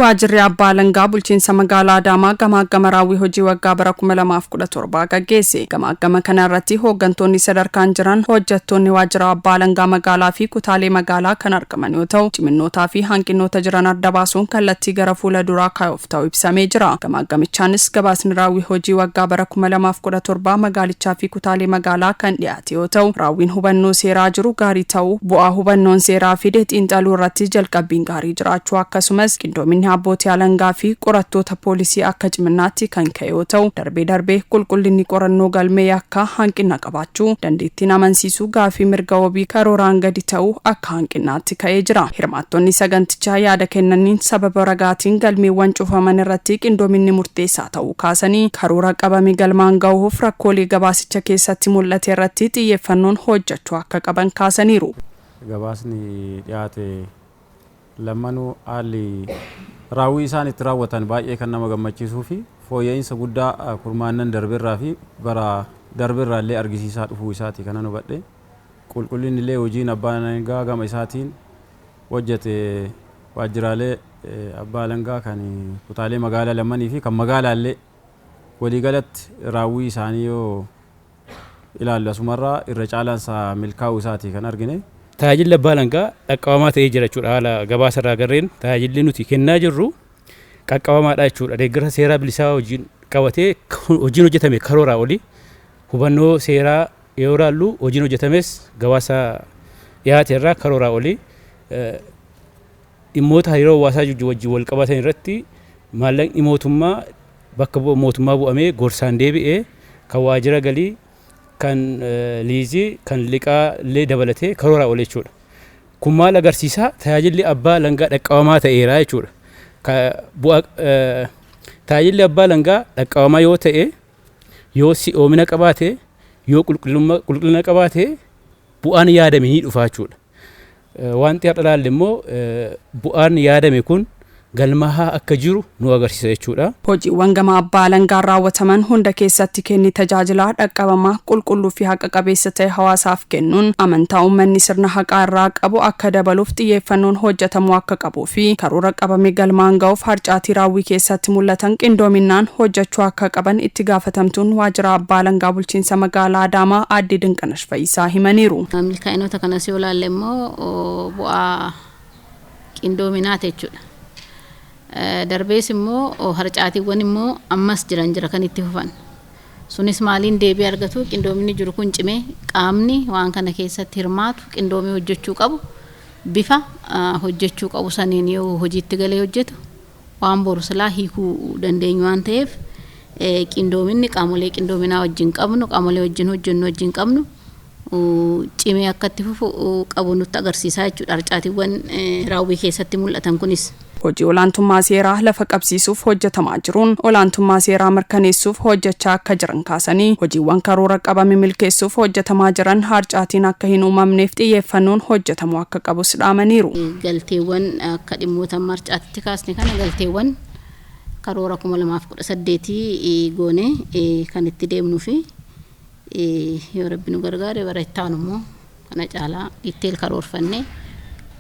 Waajjirri Abbaa Alangaa bulchiinsa magaalaa Adaamaa gamaagama raawwii hojii waggaa bara 2017 gaggeesse. Gamaagama kana irratti hooggantoonni sadarkaan jiran hojjettoonni waajjira Abbaa Alangaa magaalaa fi kutaalee magaalaa kan argaman yoo ta'u, ciminnootaa fi hanqinoota jiran adda baasuun kallattii gara fuula duraa kaa'uuf ta'u ibsamee jira. Gamaagamichaanis gabaasni raawwii hojii waggaa bara 2017 magaalichaa fi kutaalee magaalaa kan dhiyaate yoo ta'u, raawwiin hubannoo seeraa jiru gaarii ta'uu, bu'aa hubannoon seeraa fide xiinxaluu irratti jalqabbiin gaarii jiraachuu akkasumas qindoominni abbootii alangaa fi qorattoota poolisii akka ciminaatti kan ka'e yoo ta'u, darbee qulqullinni qorannoo galmee akka hanqina qabaachuu, dandeettiin amansiisuu gaafii mirga wabii karooraan gadi ta'uu akka hanqinaatti ka'ee jira. Hirmaattonni sagantichaa yaada kennaniin sababa ragaatiin galmeewwan cufaman irratti qindoominni murteessaa ta'uu kaasanii karoora qabame galmaan ga'uuf rakkoolee gabaasicha keessatti mul'ate irratti xiyyeeffannoon hojjechuu akka qaban kaasaniiru. Gabaasni dhiyaate lammanuu haalli raawwii isaan itti raawwatan baay'ee kan nama gammachiisuu fi fooyya'insa guddaa kurmaannan darbirraa fi bara darbirraa illee argisiisaa dhufuu isaati kan hubadhe. Qulqullinni illee hojiin Abbaa Alangaa gama isaatiin hojjete waajjiraalee Abbaa Alangaa kan kutaalee magaalaa lammanii fi kan magaalaa illee waliigalatti raawwii isaanii yoo ilaallu asumarraa irra caalaansa milkaa'uu isaati kan argine. Tajaajilli Abbaa Alangaa qaqqabamaa ta'ee jira jechuudha. Haala gabaasa irraa garreen tajaajilli nuti kennaa jirru qaqqabamaadha jechuudha. Deeggarsa seeraa bilisaa hojiin qabatee hojiin hojjetame karooraa oli hubannoo seeraa yoo ilaallu hojiin hojjetames gabaasa dhiyaate irraa karooraa oli dhimmoota hariiroo hawaasaa wajjin wal qabatan irratti maallaqni mootummaa bakka mootummaa bu'amee gorsaan deebi'ee kan waajjira galii kan liizii kan liqaa illee dabalatee karooraa ol jechuudha. Kun maal agarsiisa? Tajaajilli Abbaa Alangaa dhaqqabamaa ta'eera jechuudha. Tajaajilli Abbaa Alangaa dhaqqabamaa yoo ta'e, yoo si'oomina qabaate, yoo qulqullina qabaate bu'aan yaadame ni dhufa jechuudha. Wanti har'a ilaalle immoo bu'aan yaadame kun galmaa'aa akka jiru nu agarsiisa jechuudha. Hojiiwwan gama Abbaa Alangaan raawwataman hunda keessatti kenni tajaajilaa dhaqqabamaa qulqulluu fi haqa qabeessa ta'e hawaasaaf kennuun amantaa uummanni sirna haqaa irraa qabu akka dabaluuf xiyyeeffannoon hojjetamuu akka qabuu fi karoora qabame galmaan ga'uuf harcaatii raawwii keessatti mul'atan qindoominaan hojjechuu akka qaban itti gaafatamtuun waajjira Abbaa Alangaa bulchiinsa magaalaa Adaamaa Aadde Dinqanash Fayyisaa himaniiru. Milkaa'inoota kanas yoo ilaalle immoo bu'aa qindoominaati jechuudha. Darbees immoo harcaatiiwwan immoo ammas jira kan itti fufan. Sunis maaliin deebii argatu? Qindoominni jiru kun cimee qaamni waan kana keessatti hirmaatu qindoomii hojjechuu qabu bifa hojjechuu qabu saniin yoo hojiitti galee hojjetu waan boru silaa hiikuu dandeenyu waan ta'eef qindoominni qaamolee qindoominaa wajjin qabnu qaamolee wajjin hojjennu wajjin qabnu cimee akka itti fufu qabu nutti agarsiisaa jechuudha. Harcaatiiwwan raawwii keessatti mul'atan kunis. Hojii olaantummaa seeraa lafa qabsiisuuf hojjetamaa jiruun olaantummaa seeraa mirkaneessuuf hojjechaa akka jiran kaasanii hojiiwwan karoora qabame milkeessuuf hojjetamaa jiran harcaatiin akka hin uumamneef xiyyeeffannoon hojjetamuu akka qabus dhaamaniiru. Galteewwan akka dhimmoota harcaatitti kaasne kana galteewwan karoora 2018 goone kan itti deemnuu fi yoo Rabbi nu gargaare bara itti aanu immoo kana caalaa diiteel karoorfannee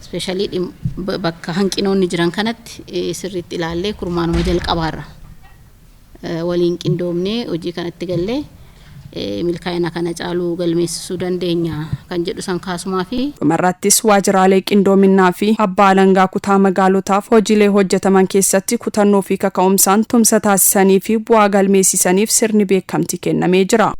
especially bakka hanqinoonni jiran kanatti sirriitti ilaallee kurmaanuma jalqabaarra waliin qindoomnee hojii kanatti gallee milkaa'ina kana caaluu galmeessisuu dandeenya kan jedhu san kaasumaa fi dhumarrattis waajjiraalee qindoominaa fi Abbaa Alangaa kutaa magaalotaaf hojiilee hojjetaman keessatti kutannoo fi kaka'umsaan tumsa taasisanii fi bu'aa galmeessisaniif sirni beekamtii kennamee jira.